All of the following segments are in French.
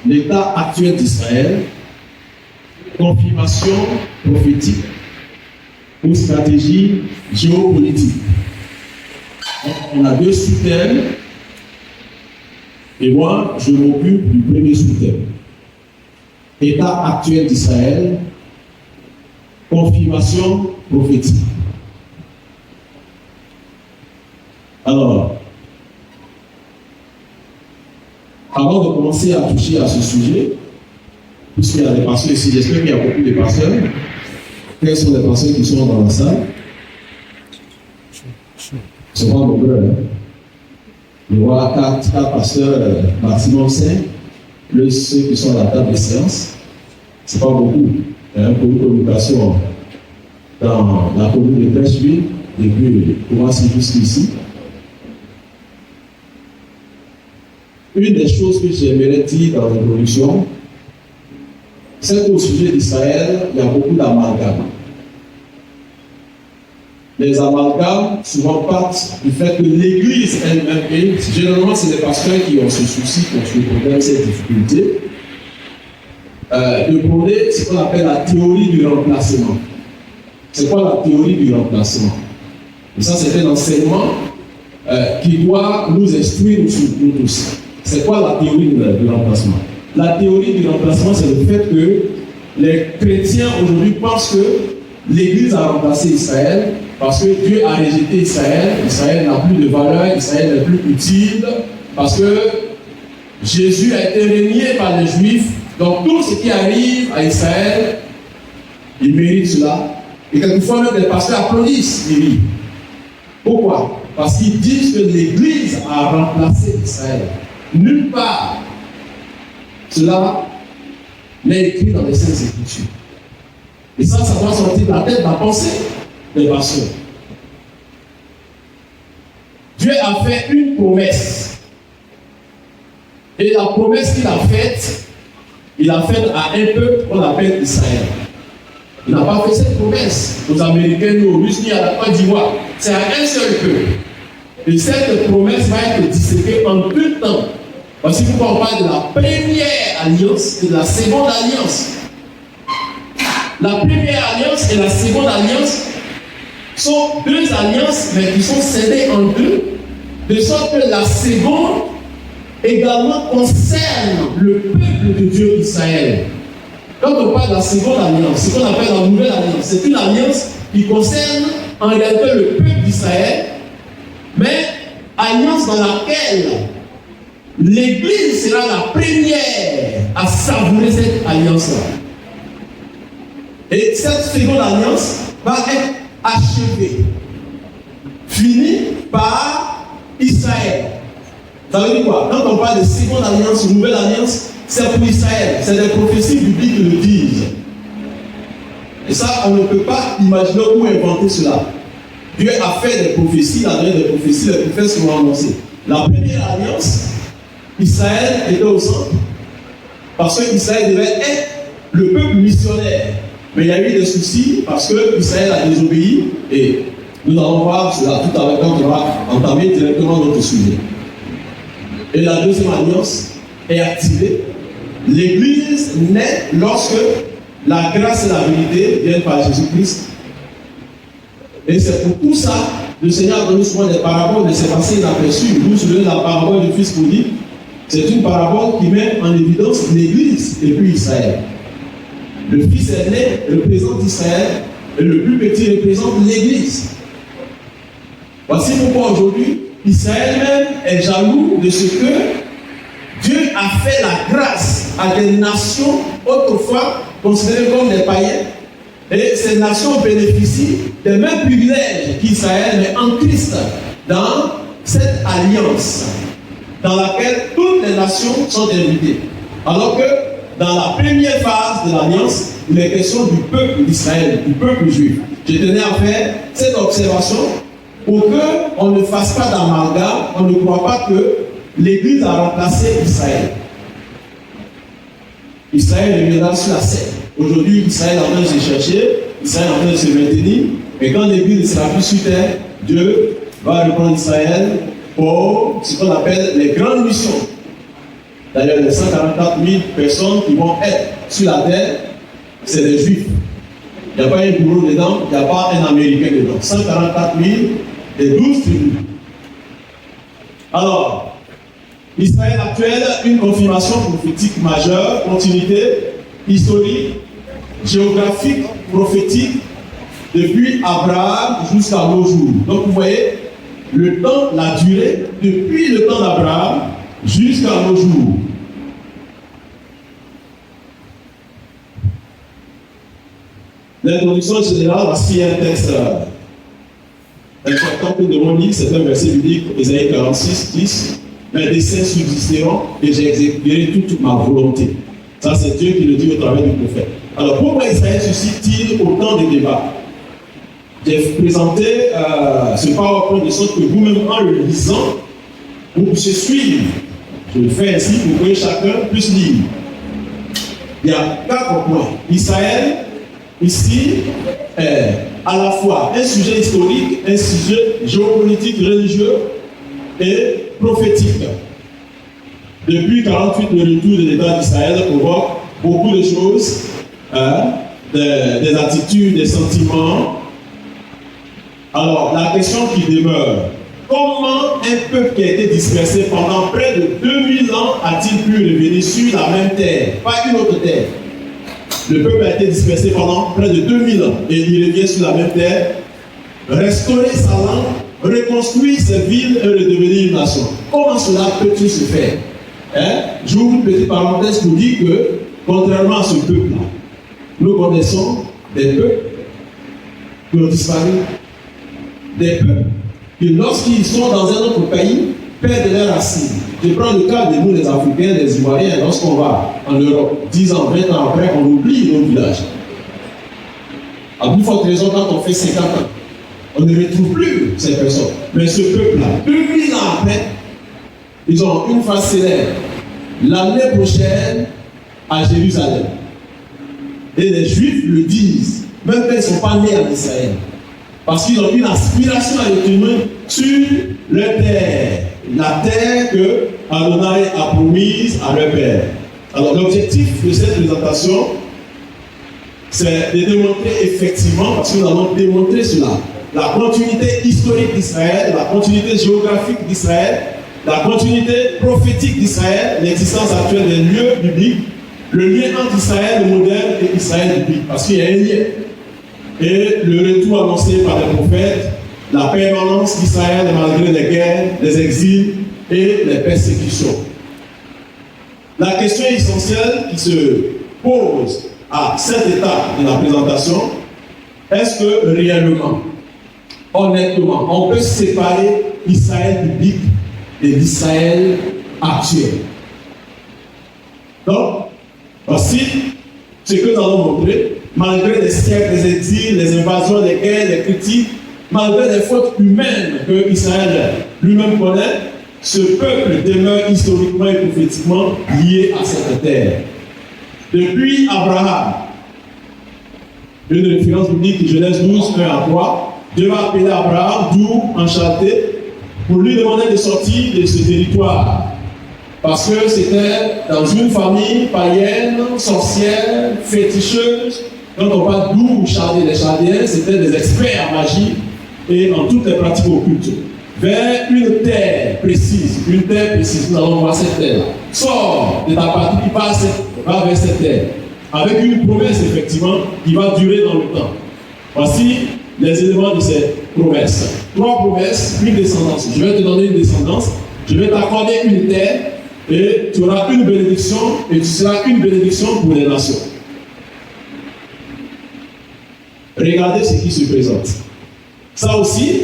l'état actuel d'Israël, confirmation prophétique ou stratégie géopolitique. Donc, on a deux sous-thèmes et moi, je m'occupe du premier sous-thème. État actuel d'Israël, confirmation prophétique. Alors, avant de commencer à toucher à ce sujet, puisqu'il y a des pasteurs ici, j'espère qu'il y a beaucoup de pasteurs. Quels sont les pasteurs qui sont dans la salle? Ce n'est pas nombreux. Hein? Il y aura 4 pasteurs, maximum 5, plus ceux qui sont à la table de séance. Ce n'est pas beaucoup. Hein, pour une communication dans la commune de Brècheville, depuis commencer jusqu'ici. Une des choses que j'aimerais dire dans l'introduction, c'est qu'au sujet d'Israël, il y a beaucoup d'amalgames. Les amalgames souvent partent du fait que l'Église elle-même, et généralement c'est les pasteurs qui ont ce souci, qui ont ce problème, cette difficulté, de prôner ce qu'on appelle la théorie du remplacement. C'est quoi la théorie du remplacement? Et ça, c'est un enseignement qui doit nous instruire, nous tous. C'est quoi la théorie du remplacement? La théorie du remplacement, c'est le fait que les chrétiens aujourd'hui pensent que l'Église a remplacé Israël parce que Dieu a rejeté Israël. Israël n'a plus de valeur, Israël n'est plus utile, parce que Jésus a été régné par les Juifs. Donc tout ce qui arrive à Israël, il mérite cela. Et quelquefois même les pasteurs applaudissent Élie. Pourquoi? Parce qu'ils disent que l'Église a remplacé Israël. Nulle part cela n'est écrit dans les Saintes Écritures. Et ça doit sortir de la tête de la pensée des pasteurs. Dieu a fait une promesse. Et la promesse qu'il a faite, il a faite à un peuple qu'on appelle Israël. Il n'a pas fait cette promesse aux Américains, ni aux Russes, ni à la Côte d'Ivoire. C'est à un seul peuple. Et cette promesse va être disséquée en deux temps. Voici pourquoi on parle de la première alliance et de la seconde alliance. La première alliance et la seconde alliance sont deux alliances, mais qui sont scellées en deux, de sorte que la seconde également concerne le peuple de Dieu Israël. Quand on parle de la seconde alliance, ce qu'on appelle la nouvelle alliance, c'est une alliance qui concerne en réalité le peuple d'Israël, mais alliance dans laquelle l'Église sera la première à savourer cette alliance-là. Et cette seconde alliance va être achevée, finie par Israël. Ça veut dire quoi? Quand on parle de seconde alliance ou nouvelle alliance, c'est pour Israël. C'est des prophéties bibliques qui le disent. Et ça, on ne peut pas imaginer ou inventer cela. Dieu a fait des prophéties, il a donné des prophéties, les prophètes sont annoncés. La première alliance, Israël était au centre, parce que Israël devait être le peuple missionnaire. Mais il y a eu des soucis parce que Israël a désobéi, et nous allons voir cela tout à l'heure quand on va entamer directement notre sujet. Et la deuxième alliance est activée. L'Église naît lorsque la grâce et la vérité viennent par Jésus-Christ. Et c'est pour tout ça, le Seigneur donne souvent des paraboles, mais c'est passé inaperçu. Vous vous souvenez de la parabole du Fils prodigue? C'est une parabole qui met en évidence l'Église et puis Israël. Le Fils aîné représente Israël et le plus petit représente l'Église. Voici pourquoi aujourd'hui, Israël même est jaloux de ce que Dieu a fait la grâce à des nations autrefois considérées comme des païens. Et ces nations bénéficient des mêmes privilèges qu'Israël, mais en Christ, dans cette alliance dans laquelle toutes les nations sont invitées. Alors que dans la première phase de l'alliance, il est question du peuple d'Israël, du peuple juif. Je tenais à faire cette observation pour qu'on ne fasse pas d'amalgame, on ne croit pas que l'Église a remplacé Israël. Israël reviendra sur la scène. Aujourd'hui, Israël est en train de se chercher, Israël est en train de se maintenir, et quand l'Église ne sera plus sur terre, Dieu va reprendre Israël pour ce qu'on appelle les grandes missions. D'ailleurs, les 144 000 personnes qui vont être sur la terre, c'est des Juifs. Il n'y a pas un bourreau dedans, il n'y a pas un Américain dedans. 144 000 et 12 tribus. Alors, Israël actuel, une confirmation prophétique majeure, continuité historique, géographique, prophétique, depuis Abraham jusqu'à nos jours. Donc vous voyez, le temps, la durée, depuis le temps d'Abraham jusqu'à nos jours. L'introduction générale, voici un texte important que nous devons lire, c'est un verset biblique, Ésaïe 46, 10. Mes desseins subsisteront et j'ai exécuté toute ma volonté. Ça, c'est Dieu qui le dit au travers du prophète. Alors, pourquoi Israël suscite-t-il autant de débats? J'ai présenté ce PowerPoint de sorte que vous-même, en le lisant, vous puissiez suivre. Je le fais ainsi pour que chacun puisse lire. Il y a 4 points. Israël, ici, est à la fois un sujet historique, un sujet géopolitique, religieux et prophétique. Depuis 48, le retour de l'État d'Israël provoque beaucoup de choses, des attitudes, des sentiments. Alors, la question qui demeure, comment un peuple qui a été dispersé pendant près de 2000 ans a-t-il pu revenir sur la même terre, pas une autre terre? Le peuple a été dispersé pendant près de 2000 ans et il revient sur la même terre, restaurer sa langue, reconstruire ses villes et redevenir une nation. Comment cela peut-il se faire? J'ouvre une petite parenthèse pour dire que, contrairement à ce peuple-là, nous connaissons des peuples qui ont disparu. Des peuples qui, lorsqu'ils sont dans un autre pays, perdent leurs racines. Je prends le cas de nous, les Africains, les Ivoiriens, lorsqu'on va en Europe, 10 ans, 20 ans après, on oublie nos villages. À plus forte raison, quand on fait 50 ans, on ne retrouve plus ces personnes. Mais ce peuple-là, 2000 ans après, ils ont une phrase célèbre. L'année prochaine, à Jérusalem. Et les Juifs le disent, même quand ils ne sont pas nés en Israël. Parce qu'ils ont une aspiration à retourner sur leur terre. La terre que Adonai a promise à leur père. Alors l'objectif de cette présentation, c'est de démontrer effectivement, parce que nous allons démontrer cela, la continuité historique d'Israël, la continuité géographique d'Israël, la continuité prophétique d'Israël, l'existence actuelle des lieux bibliques, le lien entre Israël moderne et Israël biblique, parce qu'il y a un lien. Et le retour annoncé par les prophètes, la permanence d'Israël malgré les guerres, les exils et les persécutions. La question essentielle qui se pose à cette étape de la présentation, est-ce que réellement, honnêtement, on peut séparer Israël biblique de l'Israël actuel? Donc, voici ce que nous allons montrer. Malgré les siècles, les exils, les invasions, les guerres, les critiques, malgré les fautes humaines que Israël lui-même connaît, ce peuple demeure historiquement et prophétiquement lié à cette terre. Depuis Abraham, une référence biblique, Genèse 12, 1 à 3, Dieu va appeler Abraham, d'où enchanté, pour lui demander de sortir de ce territoire. Parce que c'était dans une famille païenne, sorcière, féticheuse. Quand on parle d'où Chaldéens, les Chaldéens, c'était des experts en magie et en toutes les pratiques occultes. Vers une terre précise, nous allons voir cette terre. Sors de ta partie qui va vers cette terre. Avec une promesse, effectivement, qui va durer dans le temps. Voici les éléments de cette promesse. 3 promesses, une descendance. Je vais te donner une descendance, je vais t'accorder une terre, et tu auras une bénédiction, et tu seras une bénédiction pour les nations. Regardez ce qui se présente. Ça aussi,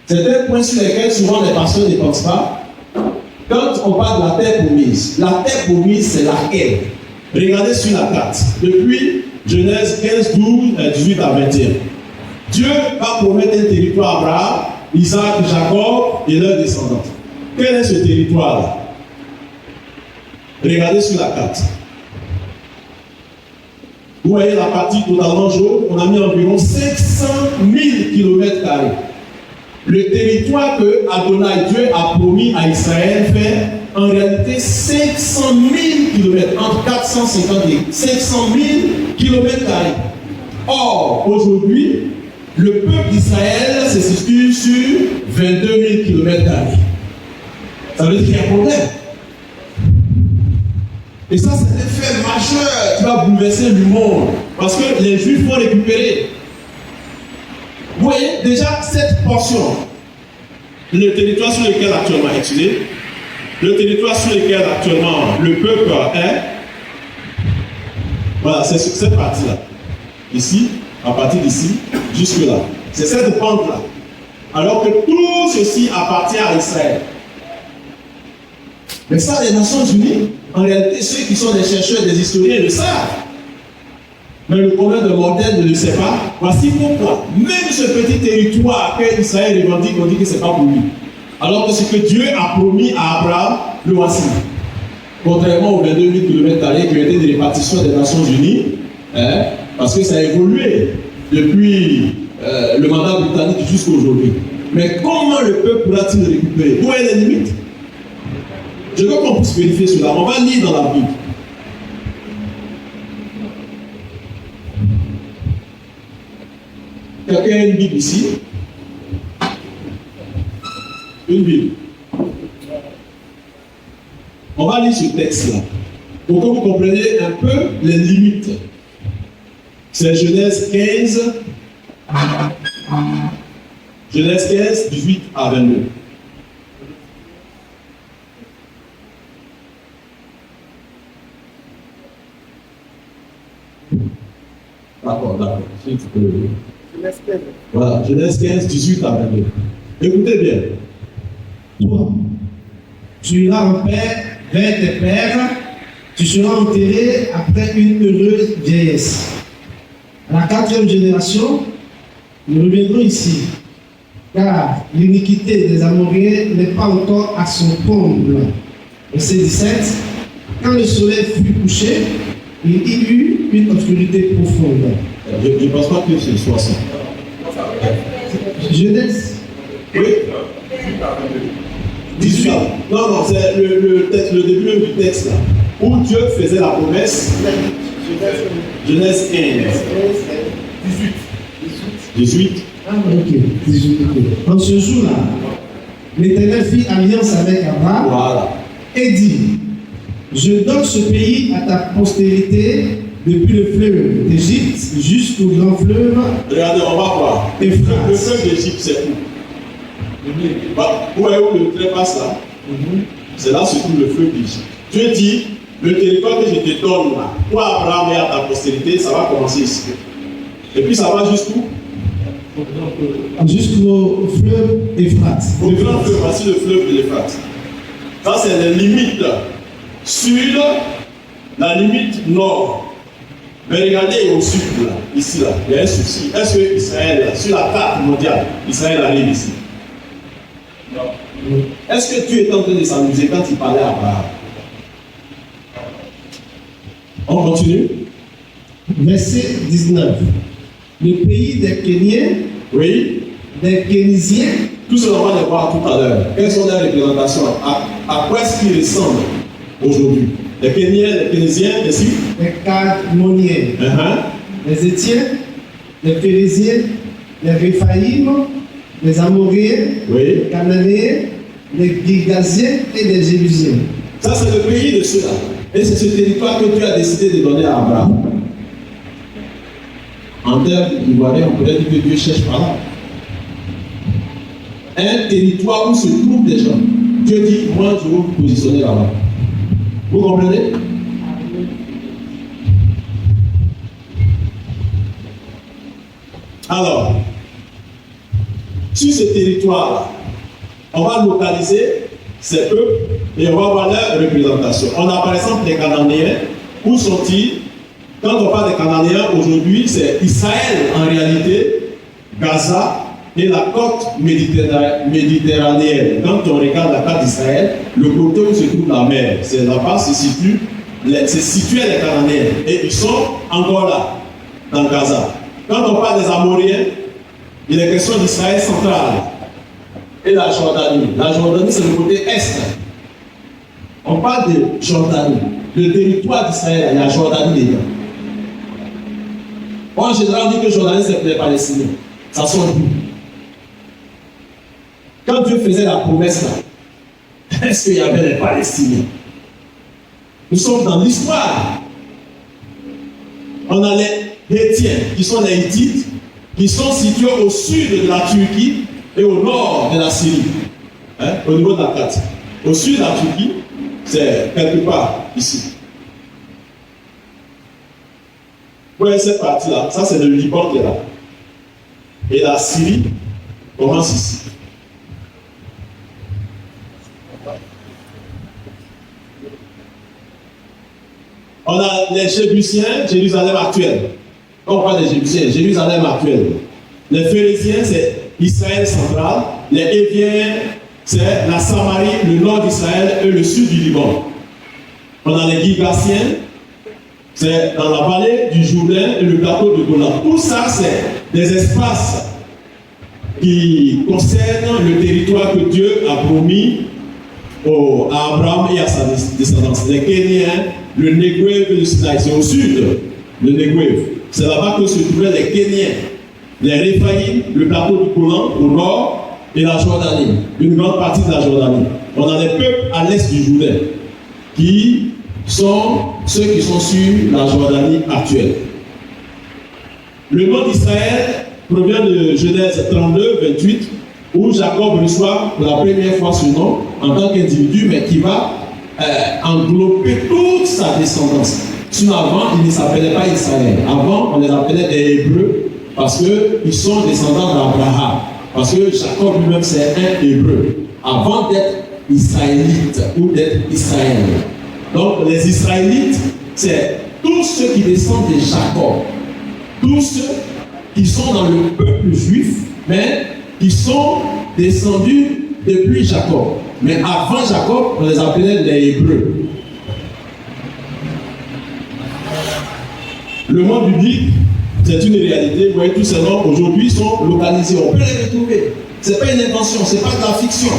c'est un point sur lequel souvent les pasteurs ne pensent pas. Quand on parle de la terre promise, c'est laquelle? Regardez sur la carte. Depuis Genèse 15, 12, 18 à 21. Dieu va promettre un territoire à Abraham, Isaac, Jacob et leurs descendants. Quel est ce territoire-là? Regardez sur la carte. Vous voyez la partie totalement jaune, on a mis environ 500 000 km². Le territoire que Adonai Dieu a promis à Israël fait en réalité 500 000 km, entre 450 et 500 000 km². Or, aujourd'hui, le peuple d'Israël se situe sur 22 000 km². Ça veut dire qu'il y a un problème. Et ça, c'est un fait majeur qui va bouleverser le monde. Parce que les Juifs vont récupérer. Vous voyez, déjà, cette portion, le territoire sur lequel actuellement, le territoire sur lequel actuellement le peuple est, voilà, c'est sur cette partie-là. Ici, à partir d'ici, jusque-là. C'est cette pente-là. Alors que tout ceci appartient à Israël. Mais ça, les Nations Unies, en réalité, ceux qui sont des chercheurs, des historiens le savent. Mais le commun de mortel ne le sait pas. Voici pourquoi. Même ce petit territoire que Israël revendique, on dit que ce n'est pas pour lui. Alors que ce que Dieu a promis à Abraham, le voici. Contrairement aux 22 000 km² qui ont été des répartitions des Nations Unies, parce que ça a évolué depuis le mandat britannique jusqu'à aujourd'hui. Mais comment le peuple pourra-t-il récupérer? Où est la limite? Je veux qu'on puisse vérifier cela. On va lire dans la Bible. Quelqu'un a une Bible ici? Une Bible. On va lire ce texte-là pour que vous compreniez un peu les limites. C'est Genèse 15, Genèse 15, 18 à 22. D'accord. Voilà, Genèse 15, 18 à 22. Écoutez bien. Toi, tu iras en paix vers tes pères, tu seras enterré après une heureuse vieillesse. À la 4e génération, nous reviendrons ici, car l'iniquité des Amoréens n'est pas encore à son comble. Verset 17. Quand le soleil fut couché, il y eut une obscurité profonde. Je ne pense pas que ce soit ça. Genèse. Oui. 18. Non, c'est le début même du texte là. Où Dieu faisait la promesse. Genèse 15. 18. Ah, ok. 18. En ce jour-là, l'Éternel fit alliance avec Abraham. Voilà. Et dit: je donne ce pays à ta postérité depuis le fleuve d'Égypte jusqu'au grand fleuve. Regardez, on va voir. Le fleuve d'Égypte, c'est où? Où est où le trait passe là? C'est là se trouve le fleuve d'Égypte. Dieu dit, le territoire que je te donne là, pour Abraham et à ta postérité, ça va commencer ici. Et puis ça va jusqu'où? Jusqu'au fleuve Euphrate. Au grand fleuve, voici le fleuve de l'Euphrate. Ça, c'est les limites sud, la limite nord. Mais regardez au sud, là, ici, là, il y a un souci. Est-ce que Israël, sur la carte mondiale, Israël arrive ici? Non. Est-ce que Dieu est en train de s'amuser quand il parlait à Abraham? On continue. Verset 19. Le pays des Kéniens, oui, des Kénisiens, tout cela on va le voir tout à l'heure. Quelles sont les représentations? À quoi est-ce qu'ils ressemblent aujourd'hui? Les Kéniens, les Kénisiens, ici? les Cadmoniens, les Étiens, les Phérésiens, les Réphaïm, les Amoréens, oui, les Cananéens, les Girgasiens et les Jébusiens. Ça, c'est le pays de ceux-là. Et c'est ce territoire que Dieu a décidé de donner à Abraham. En termes ivoiriens, on pourrait dire que Dieu cherche par là. Un territoire où se trouvent des gens. Dieu dit, moi, je vais vous positionner là-bas. Vous comprenez? Alors, sur ce territoire-là, on va localiser ces peuples et on va voir leur représentation. On a par exemple les Cananéens. Où sont-ils? Quand on parle des Cananéens, aujourd'hui, c'est Israël en réalité, Gaza et la côte méditerranéenne. Quand on regarde la carte d'Israël, le côté où se trouve la mer, c'est là-bas se situé les Cananéens. Et ils sont encore là, dans Gaza. Quand on parle des Amoréens, il est question d'Israël central et la Jordanie. La Jordanie, c'est le côté est. On parle de Jordanie. Le territoire d'Israël, il y a Jordanie dedans. En général, on dit que Jordanie, c'est pour les Palestiniens. Ça sort d'où? Quand Dieu faisait la promesse là, est-ce qu'il y avait les Palestiniens? Nous sommes dans l'histoire. On a les Hétiens, qui sont les Hittites, qui sont situés au sud de la Turquie et au nord de la Syrie, au niveau de la carte. Au sud de la Turquie, c'est quelque part ici. Vous voyez cette partie-là, ça c'est le Liban qui est là. Et la Syrie commence ici. On a les Jébusiens, Jérusalem actuelle. Quand on parle des Jébusiens, Jérusalem actuelle. Les Phérésiens, c'est Israël central. Les Héviens, c'est la Samarie, le nord d'Israël et le sud du Liban. On a les Girgasiens, c'est dans la vallée du Jourdain et le plateau de Golan. Tout ça, c'est des espaces qui concernent le territoire que Dieu a promis à Abraham et à sa descendance. Les Kéniens, le Negev et le Sinaï, c'est au sud, le Negev. C'est là-bas que se trouvaient les Kéniens, les Réphaïm, le plateau du Golan au nord et la Jordanie, une grande partie de la Jordanie. On a les peuples à l'est du Jourdain qui sont ceux qui sont sur la Jordanie actuelle. Le nom d'Israël provient de Genèse 32, 28, où Jacob reçoit pour la première fois ce nom en tant qu'individu, mais qui va englober toute sa descendance. Sinon, avant, il ne s'appelait pas Israël. Avant, on les appelait des Hébreux parce qu'ils sont descendants d'Abraham. Parce que Jacob lui-même, c'est un Hébreu. Avant d'être Israélite ou d'être Israël. Donc, les Israélites, c'est tous ceux qui descendent de Jacob. Tous ceux qui sont dans le peuple juif, mais qui sont descendus depuis Jacob. Mais avant Jacob, on les appelait les Hébreux. Le monde biblique, c'est une réalité. Vous voyez, tous ces noms aujourd'hui sont localisés. On peut les retrouver. Ce n'est pas une invention, ce n'est pas de la fiction.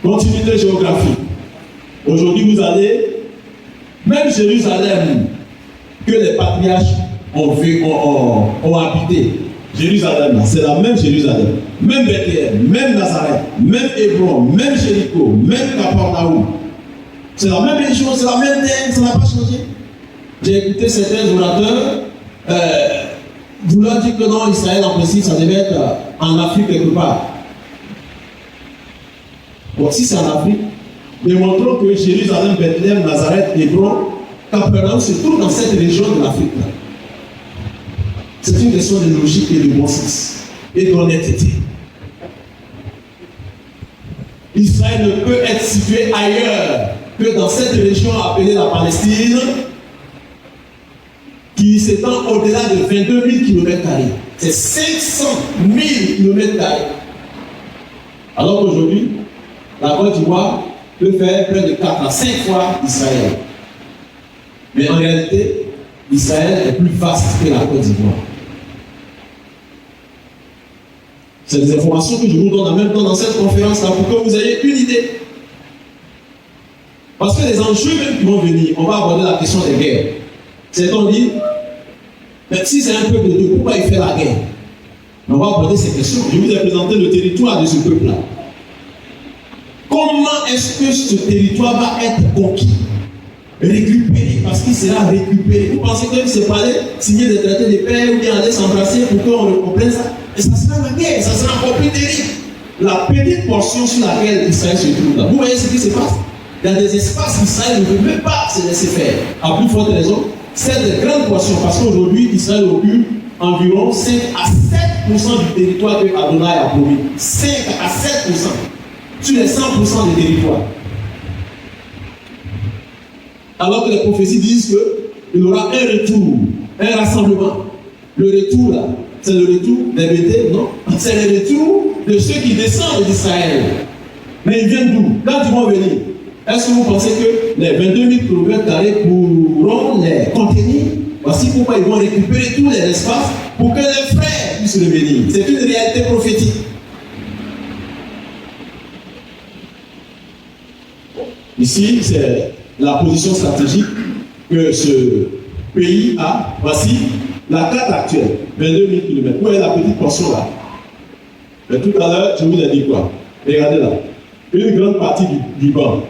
Continuité géographique. Aujourd'hui, vous allez, même Jérusalem, que les patriarches ont habité. Jérusalem, c'est la même Jérusalem. Même Bethléem, même Nazareth, même Hébron, même Jéricho, même Capernaum. C'est la même région, c'est la même terre, ça n'a pas changé. J'ai écouté certains orateurs vouloir dire que non, Israël en principe, ça devait être en Afrique quelque part. Bon, si c'est en Afrique, démontrons que Jérusalem, Bethléem, Nazareth, Hébron, Capernaum se trouvent dans cette région de l'Afrique. C'est une question de logique et de bon sens et d'honnêteté. Israël ne peut être situé ailleurs que dans cette région appelée la Palestine, qui s'étend au-delà de 22 000 km². C'est 500 000 km². Alors qu'aujourd'hui, la Côte d'Ivoire peut faire près de 4 à 5 fois Israël. Mais en réalité, Israël est plus vaste que la Côte d'Ivoire. C'est des informations que je vous donne en même temps dans cette conférence-là pour que vous ayez une idée. Parce que les enjeux même qui vont venir, on va aborder la question des guerres. C'est-à-dire, dit, mais si c'est un peuple de Dieu, pourquoi il fait la guerre? On va aborder ces questions. Je vous ai présenté le territoire de ce peuple-là. Comment est-ce que ce territoire va être conquis, récupéré, parce qu'il sera récupéré? Vous pensez que c'est pas aller signer des traités de paix ou bien aller s'embrasser pour qu'on comprenne ça? Et ça sera la guerre, ça sera encore plus terrible. La petite portion sur laquelle Israël se trouve là, vous voyez ce qui se passe? Dans des espaces qu'Israël ne veut même pas se laisser faire. À plus forte raison, c'est de grandes portions, parce qu'aujourd'hui, Israël occupe environ 5 à 7% du territoire que Adonai a promis. 5 à 7% sur les 100% des territoires. Alors que les prophéties disent qu'il y aura un retour, un rassemblement. Le retour là, c'est le retour des bêtés, non? C'est le retour de ceux qui descendent d'Israël. Mais ils viennent d'où? Quand ils vont venir, est-ce que vous pensez que les 22 000 km² pourront les contenir? Voici pourquoi ils vont récupérer tous les espaces pour que les frères puissent revenir. C'est une réalité prophétique. Ici, c'est la position stratégique que ce pays a. Voici la carte actuelle, 22 000 km. Où est la petite portion là? Mais tout à l'heure, je vous ai dit quoi? Regardez là. Une grande partie du Liban.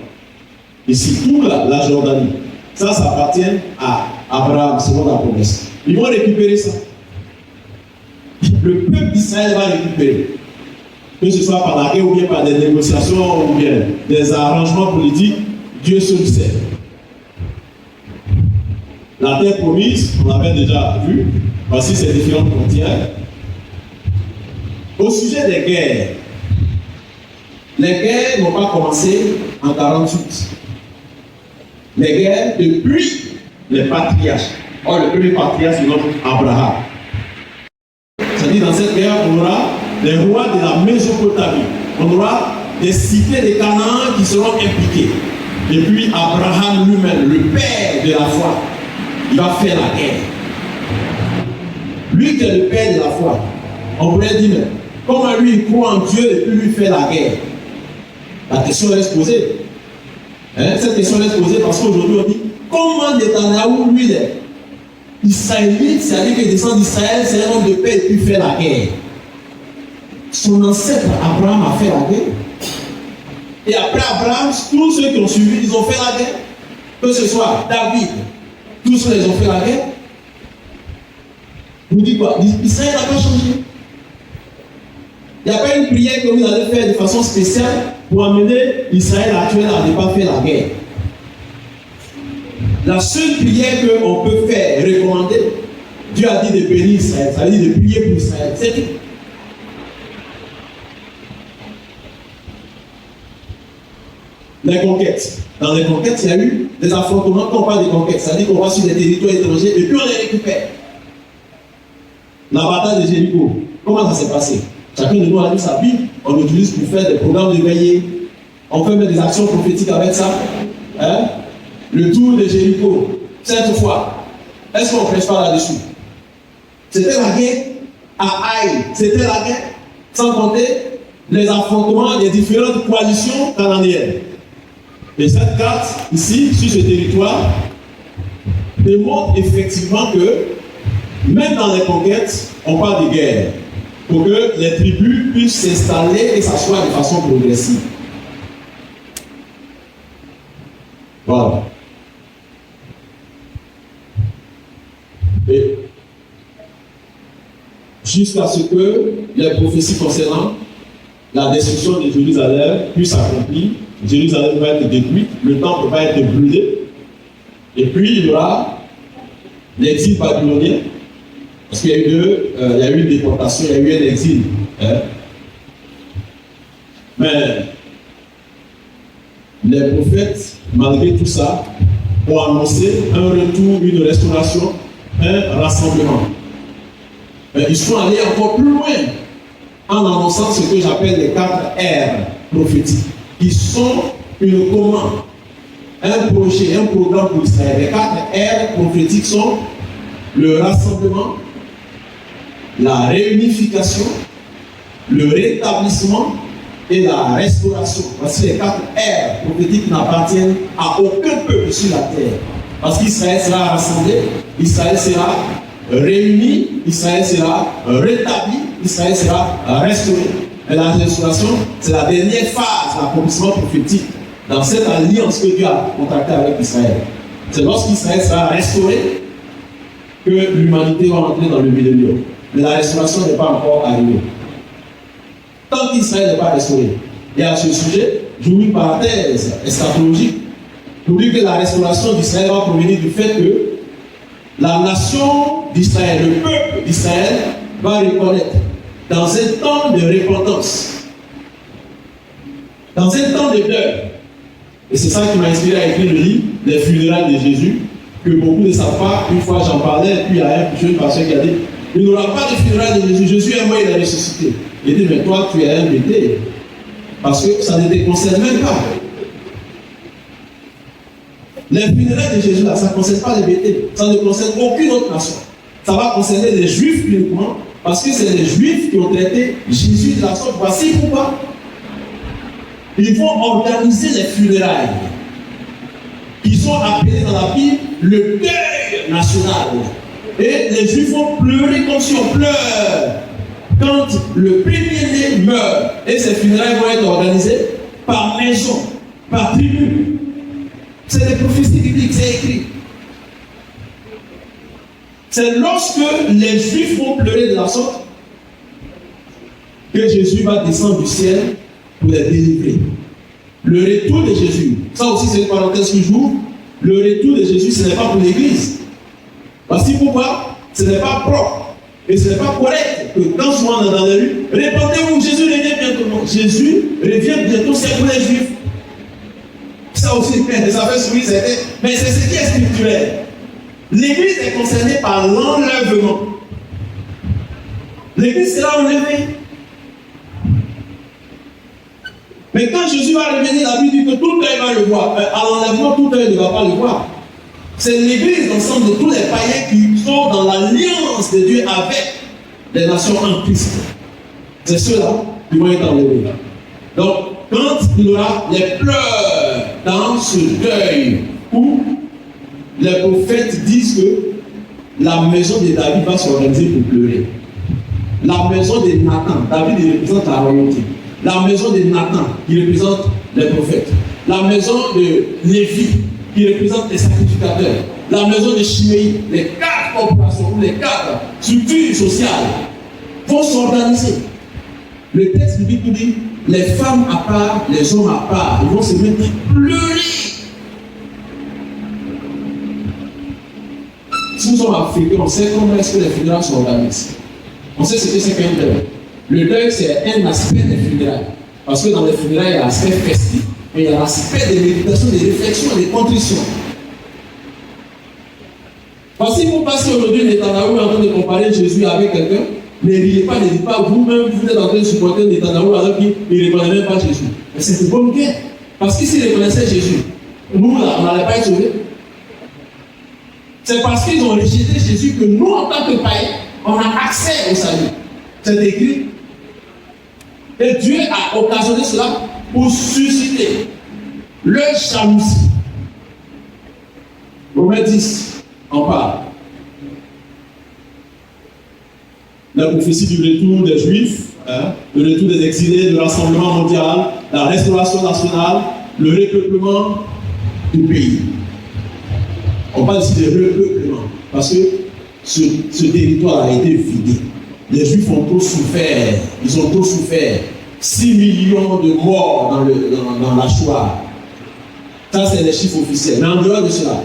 Ici, tout là, la Jordanie. Ça appartient à Abraham, selon la promesse. Ils vont récupérer ça. Le peuple d'Israël va récupérer. Que ce soit par la guerre ou bien par des négociations ou bien des arrangements politiques, Dieu seul sait. La terre promise, on l'avait déjà vu. Voici ces différentes frontières. Au sujet des guerres, les guerres n'ont pas commencé en 48. Les guerres depuis les patriarches. Or, le premier patriarche, c'est notre Abraham. C'est-à-dire, dans cette guerre, on aura les rois de la Mésopotamie. On aura des cités de Canaan qui seront impliquées. Et puis, Abraham lui-même, le père de la foi, il va faire la guerre. Lui qui est le père de la foi, on pourrait dire, mais comment lui il croit en Dieu et puis lui fait la guerre? La question reste posée. Cette question reste posée parce qu'aujourd'hui on dit, comment Netanyahou, lui, les Israélites, c'est-à-dire qu'il descend d'Israël, c'est un homme de paix et puis fait la guerre. Son ancêtre Abraham a fait la guerre. Et après Abraham, tous ceux qui ont suivi, ils ont fait la guerre. Que ce soit David, tous ceux ils ont fait la guerre. Vous dites quoi? Israël n'a pas changé. Il n'y a pas une prière que vous allez faire de façon spéciale pour amener Israël actuel à ne pas faire la guerre. La seule prière qu'on peut faire, recommander, Dieu a dit de bénir Israël, ça veut dire de prier pour Israël. C'est tout. Les conquêtes. Dans les conquêtes, il y a eu des affrontements. Quand on parle de conquêtes, c'est-à-dire qu'on va sur des territoires étrangers et puis on les récupère. La bataille de Jéricho, comment ça s'est passé? Chacun de nous a lu sa Bible, on l'utilise pour faire des programmes de veillée. On peut mettre des actions prophétiques avec ça. Le tour de Jéricho, cette fois, est-ce qu'on ne prêche pas là-dessus? C'était la guerre à Haï, c'était la guerre, sans compter les affrontements des différentes coalitions cananéennes. Et cette carte, ici, sur ce territoire, démontre effectivement que, même dans les conquêtes, on parle de guerre, pour que les tribus puissent s'installer et s'asseoir de façon progressive. Voilà. Et jusqu'à ce que les prophéties concernant la destruction de Jérusalem puissent s'accomplir, Jérusalem va être détruite, le temple va être brûlé, et puis il y aura l'exil babylonien, parce qu'il y a eu une déportation, il y a eu un exil. Mais les prophètes, malgré tout ça, ont annoncé un retour, une restauration, un rassemblement. Mais ils sont allés encore plus loin en annonçant ce que j'appelle les 4 R prophétiques, qui sont une commande, un projet, un programme pour Israël. Les 4 R prophétiques sont le rassemblement, la réunification, le rétablissement et la restauration. Voici les 4 R prophétiques qui n'appartiennent à aucun peuple sur la terre. Parce qu'Israël sera rassemblé, Israël sera réuni, Israël sera rétabli, Israël sera restauré. Et la restauration, c'est la dernière phase de l'accomplissement prophétique dans cette alliance que Dieu a contractée avec Israël. C'est lorsqu'Israël sera restauré que l'humanité va entrer dans le millénium. Mais la restauration n'est pas encore arrivée. Tant qu'Israël n'est pas restauré. Et à ce sujet, j'ouvre une parenthèse eschatologique pour dire que la restauration d'Israël va provenir du fait que la nation d'Israël, le peuple d'Israël, va reconnaître dans un temps de repentance, dans un temps de deuil. Et c'est ça qui m'a inspiré à écrire le livre Les funérailles de Jésus, que beaucoup ne savent pas. Une fois j'en parlais, et puis il y a un jeune pasteur qui a dit, il n'y aura pas de funérailles de Jésus, Jésus est mort, il est ressuscité. Il dit, mais toi tu es un bêté, parce que ça ne te concerne même pas. Les funérailles de Jésus, là, ça ne concerne pas les bêtés, ça ne concerne aucune autre nation. Ça va concerner les Juifs uniquement, parce que c'est les Juifs qui ont traité Jésus de la sorte. Voici pourquoi ils vont organiser les funérailles. qui sont appelés dans la Bible le deuil national. Et les Juifs vont pleurer comme si on pleure quand le premier-né meurt. Et ces funérailles vont être organisées par maison, par tribu. C'est des prophéties bibliques, c'est écrit. C'est lorsque les Juifs vont pleurer de la sorte que Jésus va descendre du ciel pour les délivrer. Le retour de Jésus, ça aussi c'est une parenthèse que j'ouvre, le retour de Jésus, ce n'est pas pour l'Église. Parce que pourquoi? Ce n'est pas propre et ce n'est pas correct que quand souvent on est dans les rues, répondez-vous, Jésus revient bientôt. Non, Jésus revient bientôt, c'est pour les Juifs. Ça aussi, ça fait sourire certains, mais c'est ce qui est spirituel. L'Église est concernée par l'enlèvement. L'Église sera enlevée. Mais quand Jésus va revenir, la Bible dit que tout œil va le voir. À l'enlèvement, tout œil ne va pas le voir. C'est l'Église, l'ensemble de tous les païens qui sont dans l'alliance de Dieu avec les nations en Christ. C'est ceux-là qui vont être enlevés. Donc, quand il y aura les pleurs dans ce deuil où les prophètes disent que la maison de David va s'organiser pour pleurer. La maison de Nathan, David représente la royauté. La maison de Nathan, qui représente les prophètes. La maison de Lévi, qui représente les sacrificateurs. La maison de Chiméi, les 4 corporations, les 4 structures sociales vont s'organiser. Le texte biblique nous dit, les femmes à part, les hommes à part, ils vont se mettre à pleurer. Si nous sommes africains, on sait comment est-ce que les funérailles s'organisent. On sait ce que c'est qu'un deuil. Le deuil, c'est un aspect des funérailles. Parce que dans les funérailles, il y a l'aspect festif, mais il y a l'aspect de méditation, de réflexion, de contrition. Parce que si vous passez aujourd'hui Netanyahou en train de comparer Jésus avec quelqu'un, ne riez pas, ne dites pas, vous-même, vous êtes en train de supporter Netanyahou alors qu'il ne reconnaît même pas Jésus. Mais c'est de bonne guerre. Parce que s'il reconnaissait Jésus, nous, là, on n'allait pas être sauvés. C'est parce qu'ils ont rejeté Jésus que nous, en tant que païens, on a accès au salut. C'est écrit. Et Dieu a occasionné cela pour susciter le jalousie. Romains 10, on parle. La prophétie du retour des Juifs, le retour des exilés, le rassemblement mondial, la restauration nationale, le repeuplement du pays. On parle ici de repeuplement parce que ce territoire a été vidé. Les Juifs ont trop souffert. Ils ont trop souffert. 6 millions de morts dans la Shoah. Ça, c'est les chiffres officiels. Mais en dehors de cela,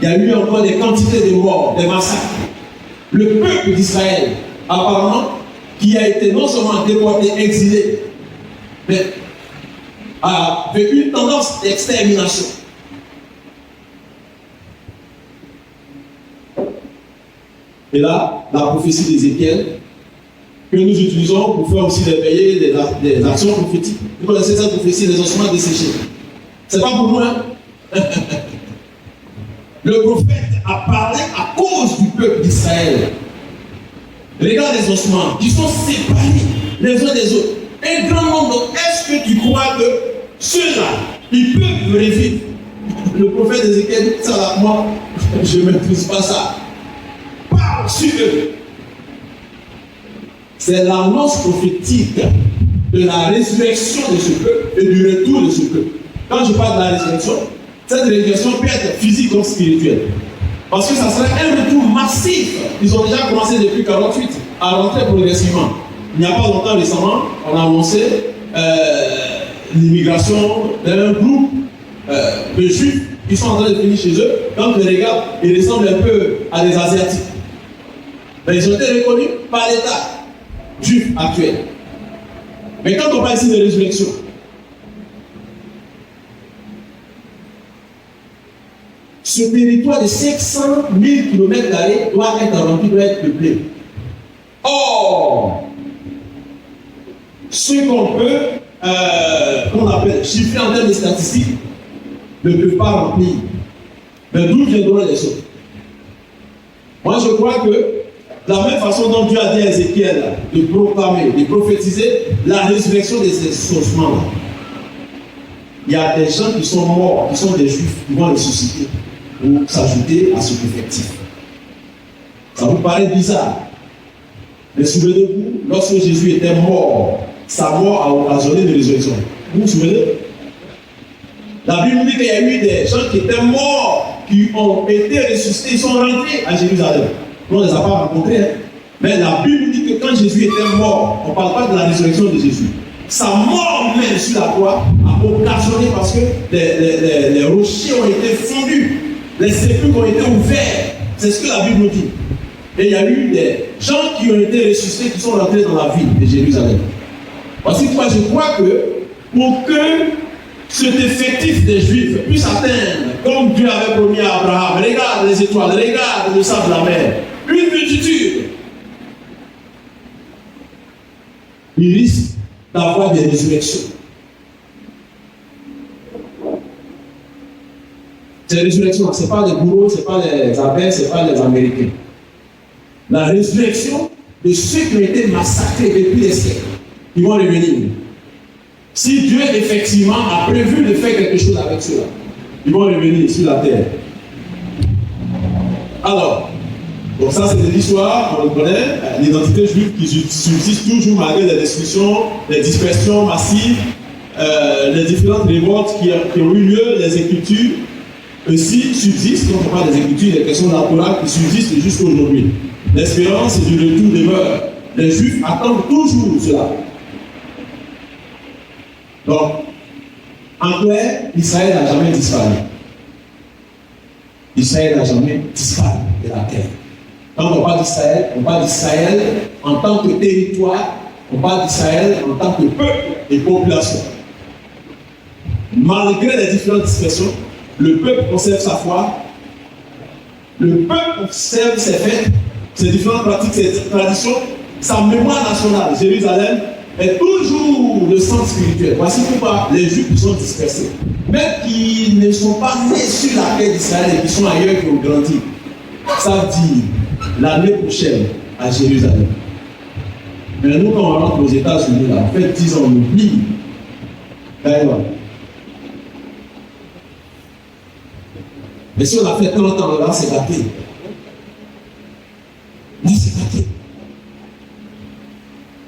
il y a eu encore des quantités de morts, des massacres. Le peuple d'Israël, apparemment, qui a été non seulement déporté, exilé, mais avec une tendance d'extermination. Et là, la prophétie d'Ézéchiel, que nous utilisons pour faire aussi réveiller des actions prophétiques. Vous connaissez cette prophétie des ossements desséchés. C'est pas pour moi. Le prophète a parlé à cause du peuple d'Israël. Regarde les ossements qui sont séparés les uns des autres. Un grand nombre. Est-ce que tu crois que ceux-là, ils peuvent revivre? Le prophète Ézéchiel dit ça là, moi, je ne maîtrise pas ça. Parle sur eux. C'est l'annonce prophétique de la résurrection de ce peuple et du retour de ce peuple. Quand je parle de la résurrection, cette résurrection peut être physique comme spirituelle. Parce que ça serait un retour massif. Ils ont déjà commencé depuis 1948 à rentrer progressivement. Il n'y a pas longtemps récemment, on a annoncé l'immigration d'un groupe de Juifs qui sont en train de venir chez eux. Quand on les regarde, ils ressemblent un peu à des Asiatiques. Mais ils ont été reconnus par l'État juif actuel. Mais quand on parle ici de résurrection, ce territoire de 500 000 km² doit être rempli, doit être peuplé. Or, ce qu'on peut, qu'on appelle chiffrer en termes de statistiques, ne peuvent pas remplir. Mais d'où viendront les autres? Moi, je crois que de la même façon dont Dieu a dit à Ézéchiel de proclamer, de prophétiser la résurrection de ces ossements-là, il y a des gens qui sont morts, qui sont des juifs, qui vont ressusciter pour s'ajouter à ce effectif. Ça vous paraît bizarre. Mais souvenez-vous, lorsque Jésus était mort, sa mort a occasionné une résurrection. Vous vous souvenez? La Bible dit qu'il y a eu des gens qui étaient morts, qui ont été ressuscités, ils sont rentrés à Jérusalem. On ne les a pas rencontrés. Hein. Mais la Bible dit que quand Jésus était mort, on ne parle pas de la résurrection de Jésus. Sa mort même sur la croix a occasionné parce que les rochers ont été fondus, les sépulcres ont été ouverts. C'est ce que la Bible nous dit. Et il y a eu des gens qui ont été ressuscités, qui sont rentrés dans la ville de Jérusalem. Parce que moi, je crois que pour que cet effectif des Juifs puisse atteindre, comme Dieu avait promis à Abraham, regarde les étoiles, regarde le sable de la mer, une multitude, il risque d'avoir des résurrections. Ces résurrections, ce n'est pas les bourreaux, ce n'est pas les abeilles, ce n'est pas les Américains. La résurrection de ceux qui ont été massacrés depuis des siècles, ils vont revenir. Si Dieu effectivement a prévu de faire quelque chose avec cela, ils vont revenir sur la terre. Alors, donc ça c'est de l'histoire, on le connaît, l'identité juive qui subsiste toujours malgré les destructions, les dispersions massives, les différentes révoltes qui ont eu lieu, les écritures aussi subsistent, quand on parle des écritures, les questions de la Torah qui subsistent jusqu'à aujourd'hui. L'espérance du retour demeure. Les Juifs attendent toujours cela. Donc, en clair, Israël n'a jamais disparu. Israël n'a jamais disparu de la terre. Quand on parle d'Israël en tant que territoire, on parle d'Israël en tant que peuple et population. Malgré les différentes dispersions, le peuple conserve sa foi, le peuple conserve ses fêtes, ses différentes pratiques, ses traditions, sa mémoire nationale. Jérusalem est toujours le centre spirituel. Voici pourquoi les Juifs sont dispersés. Même qui ne sont pas nés sur la terre d'Israël et qui sont ailleurs, qui ont grandi, savent dire l'année prochaine à Jérusalem. Mais nous, quand on rentre aux États-Unis, là, en fait, 10 ans, on oublie. D'ailleurs. Mais si on a fait 30 ans là, c'est gâté. Là, c'est gâté.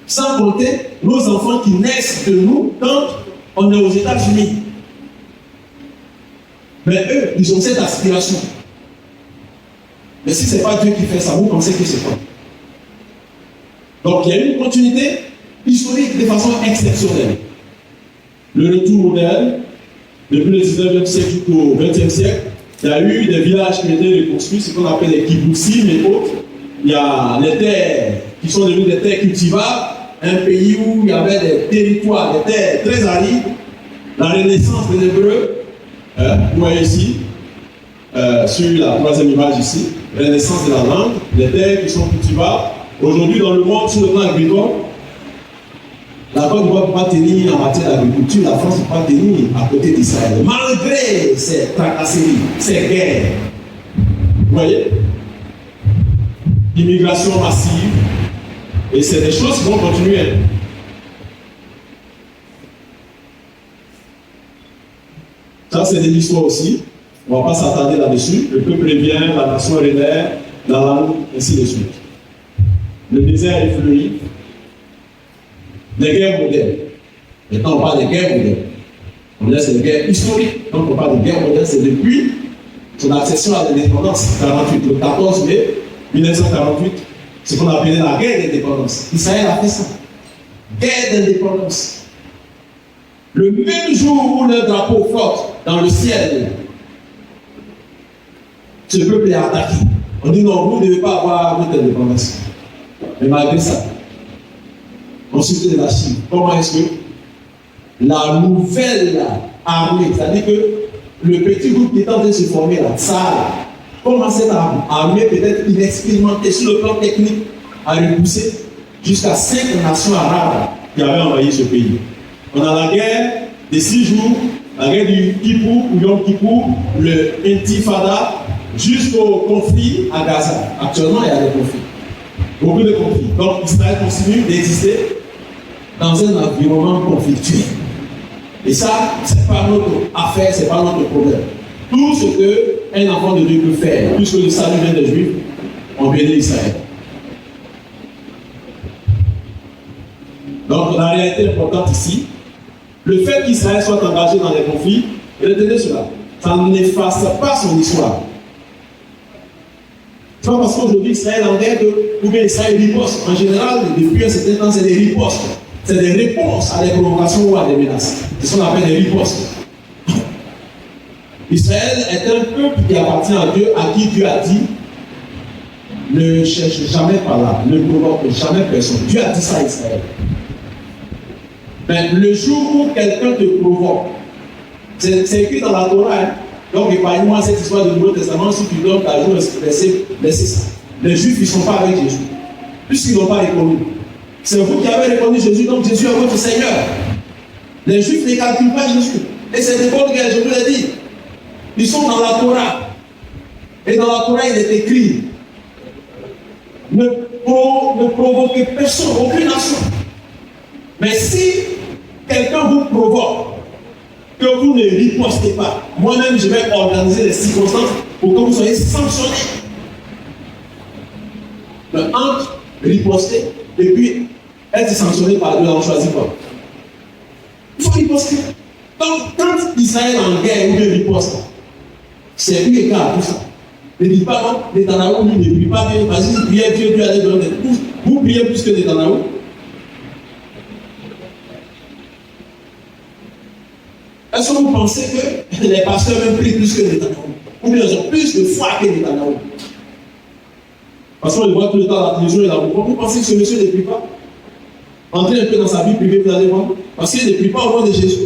Sans compter nos enfants qui naissent de nous quand on est aux États-Unis. Mais eux, ils ont cette aspiration. Mais si ce n'est pas Dieu qui fait ça, vous pensez que c'est quoi? Donc il y a une continuité historique de façon exceptionnelle. Le retour moderne, depuis le 19e siècle jusqu'au 20e siècle, il y a eu des villages qui ont été reconstruits, ce qu'on appelle les kibbutzim et autres. Il y a les terres qui sont devenues des terres cultivables, un pays où il y avait des territoires, des terres très arides. La renaissance des Hébreux, vous voyez ici, sur la troisième image ici, renaissance de la langue, les terres qui sont cultivables. Aujourd'hui, dans le monde, sur le plan agricole, la Côte d'Ivoire ne peut pas tenir en matière d'agriculture, la France ne peut pas tenir à côté d'Israël, malgré ces tracasseries, ces guerres. Vous voyez? Immigration massive, et c'est des choses qui vont continuer. Ça, c'est de l'histoire aussi. On ne va pas s'attarder là-dessus. Le peuple revient, la nation renaît, la langue, ainsi de suite. Le désert est fleuri. Les guerres modernes. Maintenant, on parle des guerres modernes. On dit que c'est des guerres historiques. Quand on parle de guerre moderne, c'est depuis son accession à l'indépendance, 48, le 14 mai 1948, ce qu'on appelait la guerre d'indépendance. Israël a fait ça. Guerre d'indépendance. Le même jour où le drapeau flotte dans le ciel, ce peuple est attaqué. On dit non, vous ne devez pas avoir votre indépendance. Mais malgré ça, on suit de la Chine. Comment est-ce que la nouvelle armée, c'est-à-dire que le petit groupe qui est en train de se former là, ça, comment cette armée peut-être inexpérimentée sur le plan technique a repoussé jusqu'à 5 nations arabes qui avaient envahi ce pays. On a la guerre des 6 jours, la guerre du Kippour ou Yom Kippour, le Intifada, jusqu'au conflit à Gaza. Actuellement, il y a des conflits. Beaucoup de conflits. Donc, Israël continue d'exister dans un environnement conflictuel. Et ça, c'est pas notre affaire, c'est pas notre problème. Tout ce qu'un enfant de Dieu peut faire, puisque le salut vient des Juifs, on bénit Israël. Donc la réalité importante ici, le fait qu'Israël soit engagé dans les conflits, retenez cela, ça n'efface pas son histoire. C'est pas parce qu'aujourd'hui Israël est en guerre ou bien Israël riposte. En général, depuis un certain temps, c'est des ripostes. C'est des réponses à des provocations ou à des menaces. C'est ce qu'on appelle des ripostes. Israël est un peuple qui appartient à Dieu, à qui Dieu a dit ne cherche jamais par là, ne provoque jamais personne. Dieu a dit ça à Israël. Mais le jour où quelqu'un te provoque, c'est écrit dans la Torah, hein? Donc épargne-moi cette histoire du Nouveau Testament, si tu donnes ta joue, laissez ça. Les Juifs, ils ne sont pas avec Jésus, puisqu'ils n'ont pas reconnu. C'est vous qui avez reconnu Jésus, donc Jésus est votre Seigneur. Les Juifs ne calculent pas Jésus. Et c'est des bonnes guerres, je vous l'ai dit. Ils sont dans la Torah. Et dans la Torah, il est écrit ne provoquez personne, aucune nation. Mais si quelqu'un vous provoque, que vous ne ripostez pas, moi-même je vais organiser les circonstances pour que vous soyez sanctionnés. Entre riposter et puis être sanctionné par Dieu, on choisit pas. Il faut riposter. Donc, quand Israël est en guerre ou bien riposte, c'est lui écart à tout ça. Ne dites pas non, Netanyahou ne prie pas bien, parce que vous priez Dieu, Dieu allait donner. Vous priez plus que Netanyahou. Est-ce que vous pensez que les pasteurs même prient plus que Netanyahou? Ou bien ils ont plus de foi que Netanyahou? Parce qu'on le voit tout le temps à la télévision et la voix. Vous pensez que ce monsieur ne prie pas? Entrez un peu dans sa vie privée, vous allez voir. Parce qu'il ne prie pas au nom de Jésus.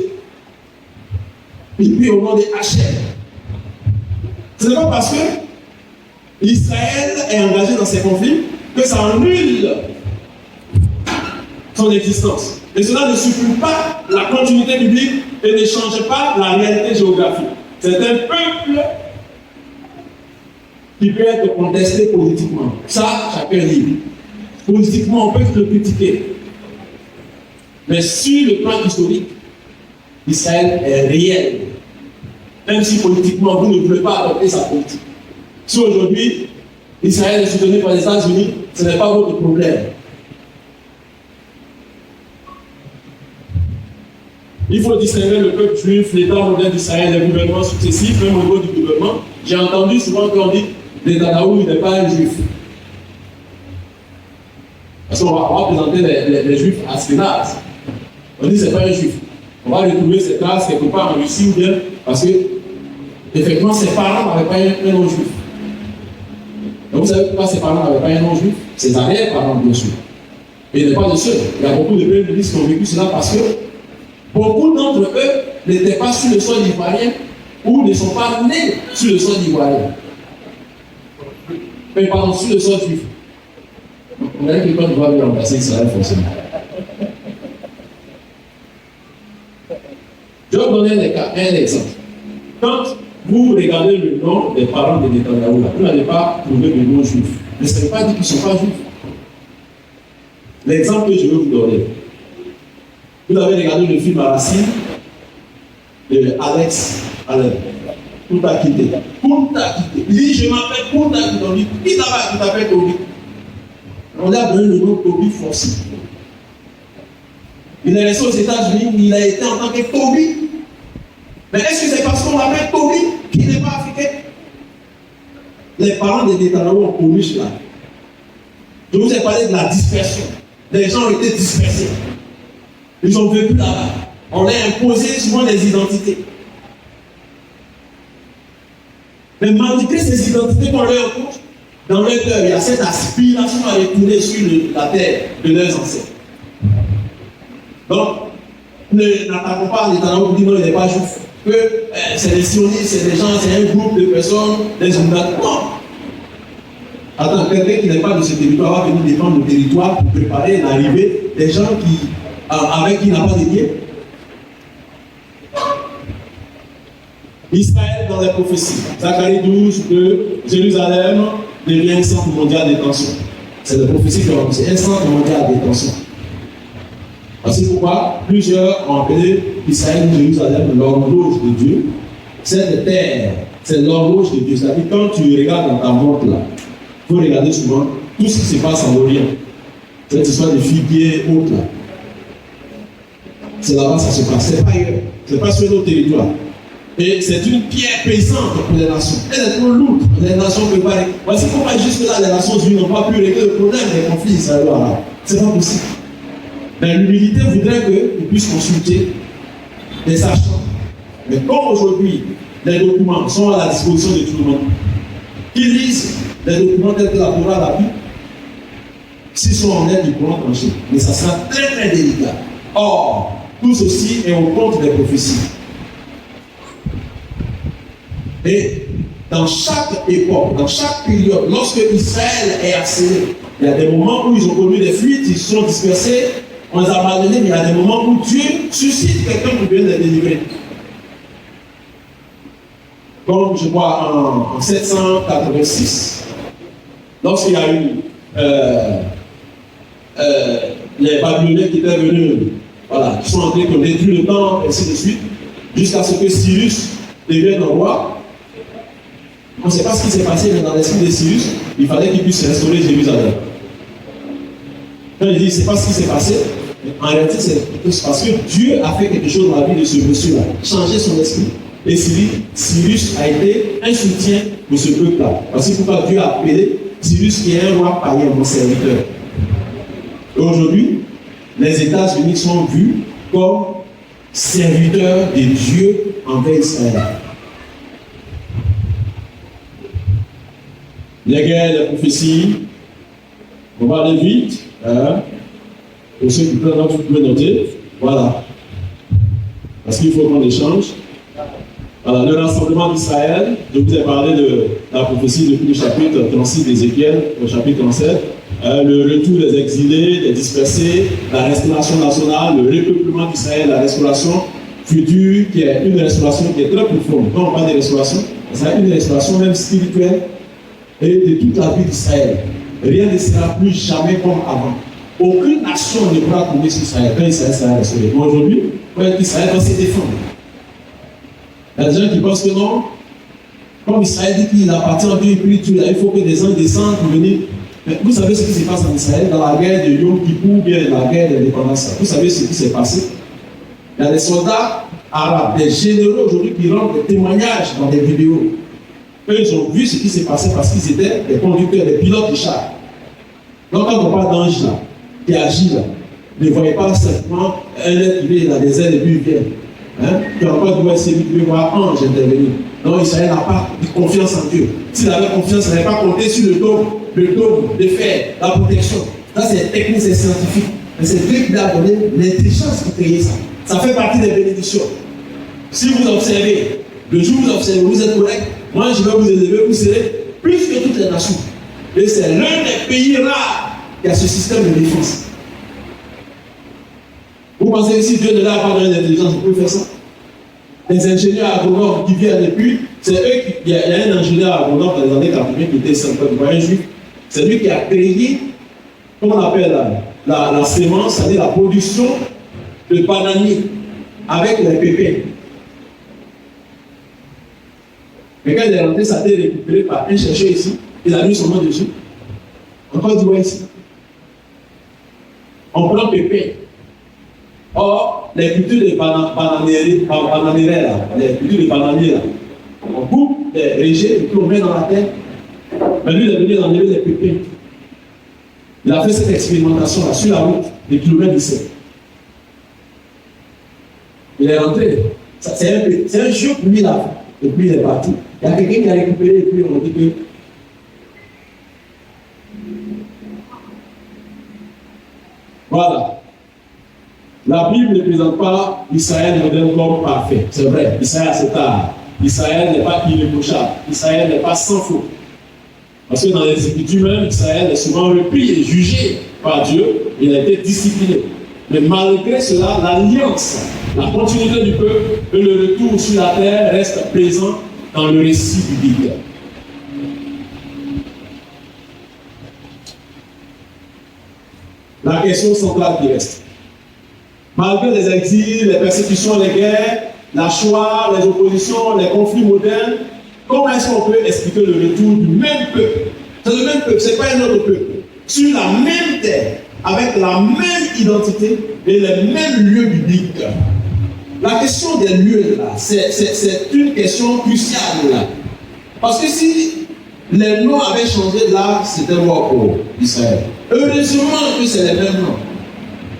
Il prie au nom de Hachem. Ce n'est pas parce que Israël est engagé dans ces conflits que ça annule son existence. Et cela ne supprime pas la continuité biblique et ne change pas la réalité géographique. C'est un peuple qui peut être contesté politiquement. Ça, chacun est libre. Politiquement, on peut le critiquer. Mais sur le plan historique, Israël est réel. Même si politiquement, vous ne voulez pas adopter sa politique. Si aujourd'hui, Israël est soutenu par les États-Unis, ce n'est pas votre problème. Il faut distinguer le peuple juif, l'État moderne d'Israël, les gouvernements successifs, même au niveau du gouvernement. J'ai entendu souvent qu'on dit Netanyahou n'est pas un juif. Parce qu'on va présenter les juifs à Askenaz. On dit que ce n'est pas un juif. On va retrouver cette classe quelque part en Russie ou bien parce que, effectivement, ses parents n'avaient pas un nom juif. Donc vous savez pourquoi ses parents n'avaient pas un nom juif? Ses arrière-parents, bien sûr. Et il n'est pas le seul. Il y a beaucoup de pays qui ont vécu cela parce que beaucoup d'entre eux n'étaient pas sur le sol ivoirien ou ne sont pas nés sur le sol ivoirien. Mais pardon, sur le sol juif. On a dit que quand on va lui remplacer Israël forcément. Je vais vous donner un exemple. Quand vous regardez le nom des parents de Netanyahou, vous n'allez pas trouver de nom juif. Mais ce n'est pas dit qu'ils ne sont pas juifs. L'exemple que je vais vous donner. Vous avez regardé le film à Racine de Alex Allen. Tout a quitté. Tout a quitté. Il dit je m'appelle Tout a quitté. On dit qui t'appelle Toby? On a donné le nom Toby forcé. Il est resté aux États-Unis, il a été en tant que Toby. Mais est-ce que c'est parce qu'on l'appelle Toby qu'il n'est pas africain? Les parents de Netanyahou ont connu cela. Je vous ai parlé de la dispersion. Les gens ont été dispersés. Ils ont vécu là-bas. On a imposé souvent des identités. Mais malgré ces identités qu'on leur impose, dans leur cœur, il y a cette aspiration à retourner sur la terre de leurs ancêtres. Donc, n'attaquons pas Netanyahou pour dire non, il n'est pas juif. Que c'est des sionistes, c'est des gens, c'est un groupe de personnes, des Illuminati. Non. Attends, quelqu'un qui n'est pas de ce territoire va venir défendre le territoire pour préparer l'arrivée des gens avec qui il n'a pas de lien. Israël dans les prophéties. Zacharie 12, que Jérusalem devient un centre mondial d'attention. C'est la prophétie qui a annoncé un centre mondial d'attention. C'est pourquoi plusieurs ont appelé Israël ou Jérusalem l'horloge de Dieu. Cette terre, c'est l'horloge de Dieu. C'est-à-dire, quand tu regardes dans ta montre là, il faut regarder souvent tout ce qui se passe en Orient. Cette histoire de figuier haute là. C'est là-bas que ça se passe. C'est pas ailleurs. C'est pas sur notre territoire. Et c'est une pierre pesante pour les nations. Elle est trop lourde. Les nations ne peuvent pas. Voici pourquoi jusque-là, les Nations Unies n'ont pas pu régler le problème des conflits israélo-arabes. C'est pas possible. Mais l'humilité voudrait qu'ils puissent consulter les sachants. Mais comme aujourd'hui, les documents sont à la disposition de tout le monde, qu'ils lisent les documents tels que la Torah, la Bible, s'ils sont honnêtes, ils pourront trancher. Mais ça sera très très délicat. Or, tout ceci est au compte des prophéties. Et dans chaque époque, dans chaque période, lorsque Israël est harcelé, il y a des moments où ils ont connu des fuites, ils se sont dispersés, on les a abandonnés, mais il y a des moments où Dieu suscite quelqu'un pour venir les délivrer. Comme je vois en 786, lorsqu'il y a eu les Babyloniens qui étaient venus, voilà, qui sont entrés, qui ont détruit le temple, et ainsi de suite, jusqu'à ce que Cyrus devienne roi. On ne sait pas ce qui s'est passé, mais dans l'esprit de Cyrus, il fallait qu'il puisse restaurer Jérusalem. Quand il dit, ne sait pas ce qui s'est passé, en réalité, c'est parce que Dieu a fait quelque chose dans la vie de ce monsieur-là, changer son esprit. Et Cyrus a été un soutien pour ce peuple-là. Parce que pourquoi Dieu a appelé Cyrus qui est un roi païen, mon serviteur. Et aujourd'hui, les États-Unis sont vus comme serviteurs de Dieu envers Israël. Les guerres, les prophéties, on va aller vite. Pour ceux qui prennent note, vous pouvez noter. Voilà. Parce qu'il faut qu'on échange. Voilà, le rassemblement d'Israël, je vous ai parlé de la prophétie depuis le chapitre 36 d'Ézéchiel, au chapitre 37. Le retour des exilés, des dispersés, la restauration nationale, le repeuplement d'Israël, la restauration future, qui est une restauration qui est très profonde. Quand on parle de restauration, c'est une restauration même spirituelle et de toute la vie d'Israël. Rien ne sera plus jamais comme avant. Aucune nation ne pourra tomber sur Israël quand Israël sera restauré. Mais aujourd'hui, Israël va se défendre. Il y a des gens qui pensent que non, comme Israël dit qu'il appartient à Dieu, il faut que des gens descendent pour venir. Mais vous savez ce qui se passe en Israël dans la guerre de Yom Kippur, bien la guerre d'indépendance. Vous savez ce qui s'est passé? Il y a des soldats arabes, des généraux aujourd'hui qui rendent des témoignages dans des vidéos. Eux, ils ont vu ce qui s'est passé parce qu'ils étaient des conducteurs, des pilotes de chars. Donc, quand on parle d'ange là, qui agit là, ne voyez pas simplement un être qui vient dans des ailes et puis il vient. Qui a encore dit, ouais, c'est lui qui veut voir ange intervenir. Non, Israël n'a pas de confiance en Dieu. S'il avait confiance, il n'avait pas compté sur le dôme de fer, la protection. Ça, c'est technique, c'est scientifique. Mais c'est Dieu qui lui a donné l'intelligence pour créer ça. Ça fait partie des bénédictions. Si vous observez, le jour où vous observez, vous êtes correct, moi je vais vous élever, vous serez plus que toutes les nations. Et c'est l'un des pays rares qui a ce système de défense. Vous pensez que si Dieu ne l'a pas donné l'intelligence, vous pouvez faire ça? Les ingénieurs agronomes qui viennent depuis, c'est eux qui. Il y a un ingénieur agronome dans les années 80 qui était sympa, un juif. C'est lui qui a créé, comment on appelle la sémence, c'est-à-dire la production de bananiers avec les pépins. Mais quand il est rentré, ça a été récupéré par un chercheur ici. Il a mis son nom dessus. Encore du ici. On prend pépins. Or, les cultures de bananiers là, les cultures de bananiers là, on coupe les rejets et puis on met dans la terre. Mais lui, il est venu enlever les pépins. Il a fait cette expérimentation là sur la route des kilomètres 17. Il est rentré. C'est un jeu pour lui là. Et puis il est parti. Il y a quelqu'un qui a récupéré et puis on dit que. Voilà. La Bible ne présente pas Israël comme parfait. C'est vrai. Israël a cet art. Israël n'est pas irréprochable. Israël n'est pas sans faute. Parce que dans les Écritures même, Israël est souvent repris et jugé par Dieu. Il a été discipliné. Mais malgré cela, l'alliance, la continuité du peuple et le retour sur la terre restent présents dans le récit biblique. La question centrale qui reste. Malgré les exils, les persécutions, les guerres, la Shoah, les oppositions, les conflits modernes, comment est-ce qu'on peut expliquer le retour du même peuple? C'est le même peuple, ce n'est pas un autre peuple. Sur la même terre, avec la même identité et les mêmes lieux bibliques. La question des lieux, là, c'est une question cruciale. Là. Parce que si les noms avaient changé, là, c'était mort pour Israël. Heureusement que c'est les mêmes noms.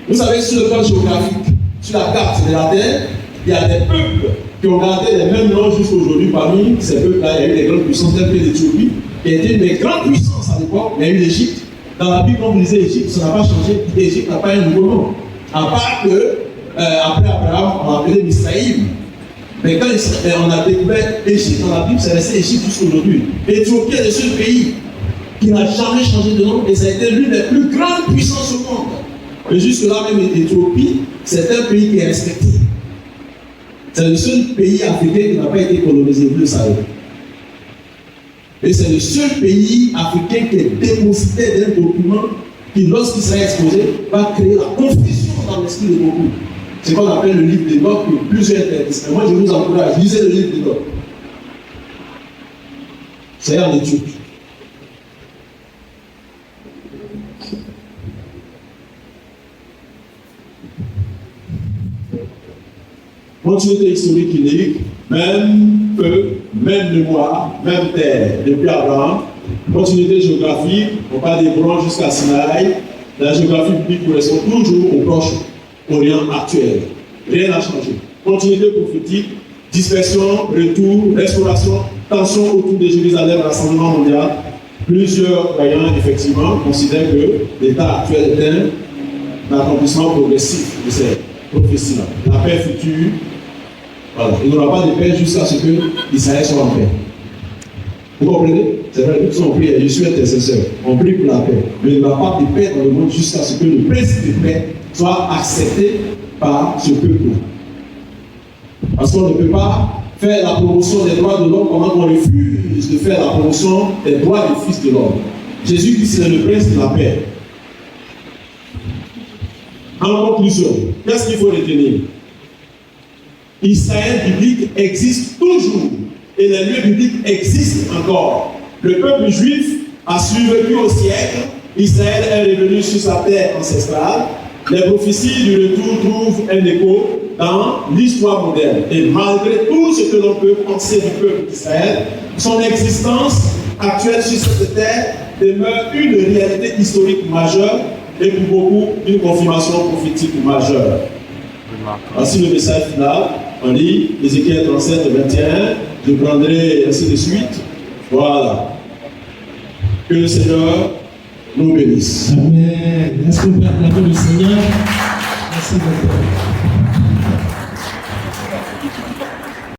Vous savez, sur le plan géographique, sur la carte de la terre, il y a des peuples qui ont gardé les mêmes noms jusqu'à aujourd'hui. Parmi ces peuples-là, il y a eu des grandes puissances telles que l'Éthiopie, qui était une des grandes puissances à l'époque. Il y a eu l'Égypte. Dans la Bible, quand vous lisez l'Égypte, ça n'a pas changé. L'Égypte n'a pas un nouveau nom. À part que, après Abraham, on a appelé Misraïm. Mais quand on a découvert l'Égypte dans la Bible, c'est resté Égypte jusqu'à aujourd'hui. L'Éthiopie est le seul pays qui n'a jamais changé de nom et ça a été l'une des plus grandes puissances au monde. Et jusque-là, même l'Éthiopie, c'est un pays qui est respecté. C'est le seul pays africain qui n'a pas été colonisé, vous le savez. Et c'est le seul pays africain qui est dépositaire d'un document qui, lorsqu'il sera exposé, va créer la confusion dans l'esprit de beaucoup. C'est ce qu'on appelle le livre des notes que plusieurs interdisent. Moi, je vous encourage, lisez le livre des notes. C'est en Éthiopie. Continuité historique unique, même peuple, même mémoire, même terre, depuis Abraham. Continuité géographique, on part d'Hébron jusqu'à Sinaï. La géographie biblique correspond toujours au Proche-Orient actuel. Rien n'a changé. Continuité prophétique, dispersion, retour, restauration, tension autour de Jérusalem, rassemblement mondial. Plusieurs croyants, effectivement, considèrent que l'état actuel est un accomplissement progressif de ces prophéties-là. La paix future. Voilà. Il n'y aura pas de paix jusqu'à ce que Israël soit en paix. Vous comprenez? C'est vrai, nous sommes priés, je suis intercesseur. On prie pour la paix. Mais il n'y aura pas de paix dans le monde jusqu'à ce que le principe de paix soit accepté par ce peuple. Parce qu'on ne peut pas faire la promotion des droits de l'homme pendant qu'on refuse de faire la promotion des droits des fils de l'homme. Jésus-Christ est le prince de la paix. En conclusion, qu'est-ce qu'il faut retenir? Israël biblique existe toujours et les lieux bibliques existent encore. Le peuple juif a survécu au siècle. Israël est revenu sur sa terre ancestrale. Les prophéties du retour trouvent un écho dans l'histoire moderne. Et malgré tout ce que l'on peut penser du peuple d'Israël, son existence actuelle sur cette terre demeure une réalité historique majeure et pour beaucoup une confirmation prophétique majeure. Voici le message final. On lit Ézéchiel 37, 21. Je prendrai ainsi de suite. Voilà. Que le Seigneur nous bénisse. Amen. Est-ce que vous pouvez acclamer le Seigneur? Merci beaucoup.